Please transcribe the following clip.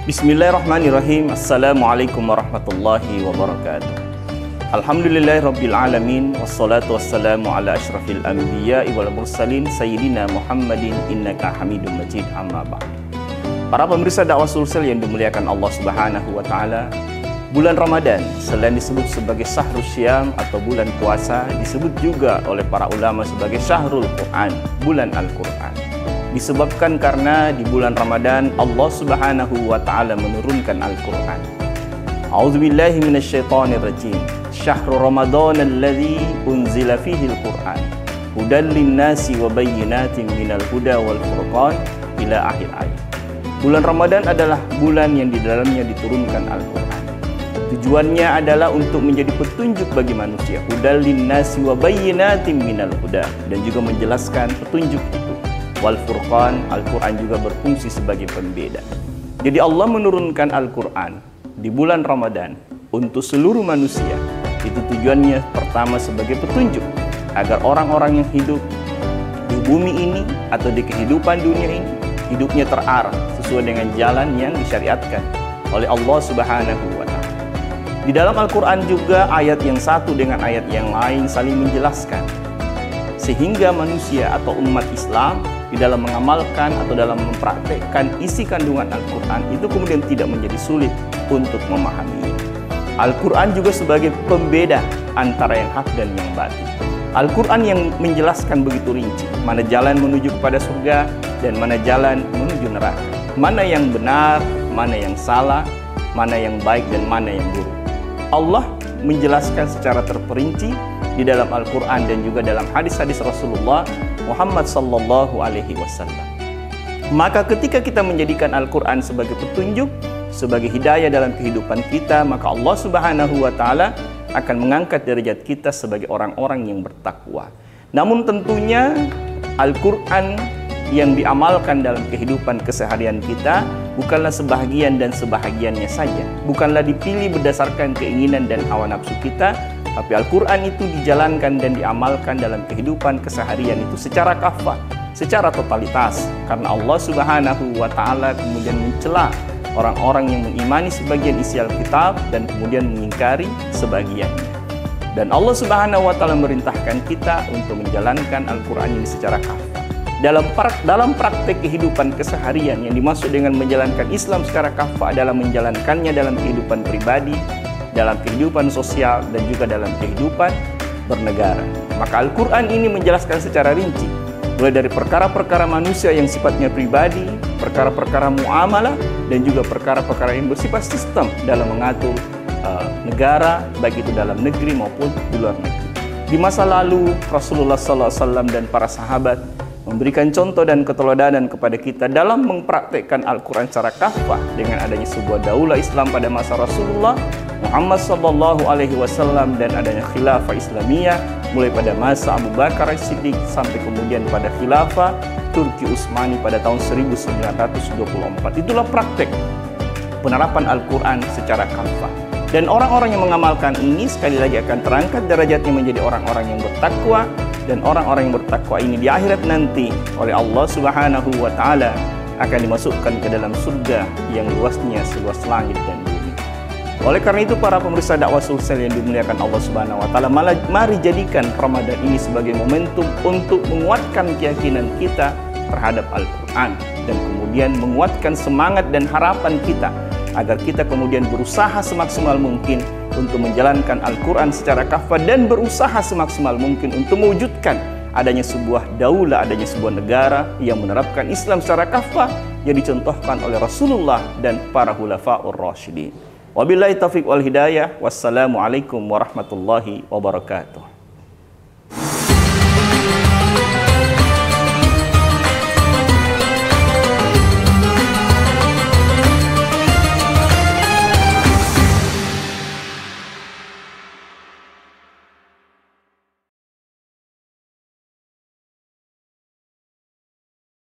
Bismillahirrahmanirrahim. Assalamualaikum warahmatullahi wabarakatuh. Alhamdulillahirabbil alamin wassalatu wassalamu ala asyrafil anbiya'i wal mursalin sayyidina Muhammadin innaka Hamidum Majid, amma ba'd. Para pemirsa dakwah Sulsel yang dimuliakan Allah Subhanahu wa taala, bulan Ramadan selain disebut sebagai Syahrul Syam atau bulan puasa, disebut juga oleh para ulama sebagai Syahrul Quran, bulan Al-Quran. Disebabkan karena di bulan Ramadan Allah Subhanahu wa taala menurunkan Al-Qur'an. A'udzubillahi minasyaitonir rajim. Syahrul Ramadan alladzi unzila fihi al-Qur'an hudan lin-nasi wa bayyinatin minal huda wal furqan ila akhir ayat. Bulan Ramadan adalah bulan yang di dalamnya diturunkan Al-Qur'an. Tujuannya adalah untuk menjadi petunjuk bagi manusia. Hudan lin-nasi wa bayyinatin minal huda, dan juga menjelaskan petunjuk itu. Wal Furqan, Al-Quran juga berfungsi sebagai pembeda. Jadi Allah menurunkan Al-Quran di bulan Ramadan untuk seluruh manusia. Itu tujuannya pertama sebagai petunjuk, agar orang-orang yang hidup di bumi ini atau di kehidupan dunia ini, hidupnya terarah sesuai dengan jalan yang disyariatkan oleh Allah Subhanahu wa ta'ala. Di dalam Al-Quran juga ayat yang satu dengan ayat yang lain saling menjelaskan, sehingga manusia atau umat Islam di dalam mengamalkan atau dalam mempraktekkan isi kandungan Al-Quran itu kemudian tidak menjadi sulit untuk memahami. Al-Quran juga sebagai pembeda antara yang hak dan yang batil. Al-Quran yang menjelaskan begitu rinci mana jalan menuju kepada surga dan mana jalan menuju neraka, mana yang benar, mana yang salah, mana yang baik dan mana yang buruk. Allah menjelaskan secara terperinci di dalam Al-Quran dan juga dalam hadis-hadis Rasulullah Muhammad sallallahu alaihi wasallam. Maka ketika kita menjadikan Al-Quran sebagai petunjuk, sebagai hidayah dalam kehidupan kita, maka Allah Subhanahu wa ta'ala akan mengangkat derajat kita sebagai orang-orang yang bertakwa. Namun tentunya Al-Quran yang diamalkan dalam kehidupan keseharian kita bukanlah sebahagian dan sebahagiannya saja, bukanlah dipilih berdasarkan keinginan dan hawa nafsu kita, tapi Al-Quran itu dijalankan dan diamalkan dalam kehidupan keseharian itu secara kafah, secara totalitas. Karena Allah Subhanahu wa ta'ala kemudian mencela orang-orang yang mengimani sebagian isi Alkitab dan kemudian mengingkari sebagiannya. Dan Allah Subhanahu wa ta'ala merintahkan kita untuk menjalankan Al-Quran ini secara kafah. Dalam praktek kehidupan keseharian, yang dimaksud dengan menjalankan Islam secara kafah adalah menjalankannya dalam kehidupan pribadi, dalam kehidupan sosial, dan juga dalam kehidupan bernegara. Maka Al-Quran ini menjelaskan secara rinci, mulai dari perkara-perkara manusia yang sifatnya pribadi, perkara-perkara muamalah, dan juga perkara-perkara yang bersifat sistem dalam mengatur negara, baik itu dalam negeri maupun di luar negeri. Di masa lalu, Rasulullah SAW dan para sahabat memberikan contoh dan keteladanan kepada kita dalam mempraktekkan Al-Quran secara kafah dengan adanya sebuah daulah Islam pada masa Rasulullah Muhammad sallallahu alaihi wasallam dan adanya khilafah Islamiyah mulai pada masa Abu Bakar As-Siddiq sampai kemudian pada khilafah Turki Utsmani pada tahun 1924. Itulah praktek penerapan Al-Quran secara kafah. Dan orang-orang yang mengamalkan ini sekali lagi akan terangkat derajatnya menjadi orang-orang yang bertakwa, dan orang-orang yang bertakwa ini di akhirat nanti oleh Allah Subhanahu wa ta'ala akan dimasukkan ke dalam surga yang luasnya seluas langit dan bumi. Oleh karena itu para pemirsa dakwah Sulsel yang dimuliakan Allah Subhanahu wa ta'ala, mari jadikan Ramadan ini sebagai momentum untuk menguatkan keyakinan kita terhadap Al-Quran dan kemudian menguatkan semangat dan harapan kita agar kita kemudian berusaha semaksimal mungkin untuk menjalankan Al-Quran secara kafah dan berusaha semaksimal mungkin untuk mewujudkan adanya sebuah daulah, adanya sebuah negara yang menerapkan Islam secara kafah yang dicontohkan oleh Rasulullah dan para khulafaur rasyidin. Wabillahi taufiq wal hidayah. Wassalamualaikum warahmatullahi wabarakatuh.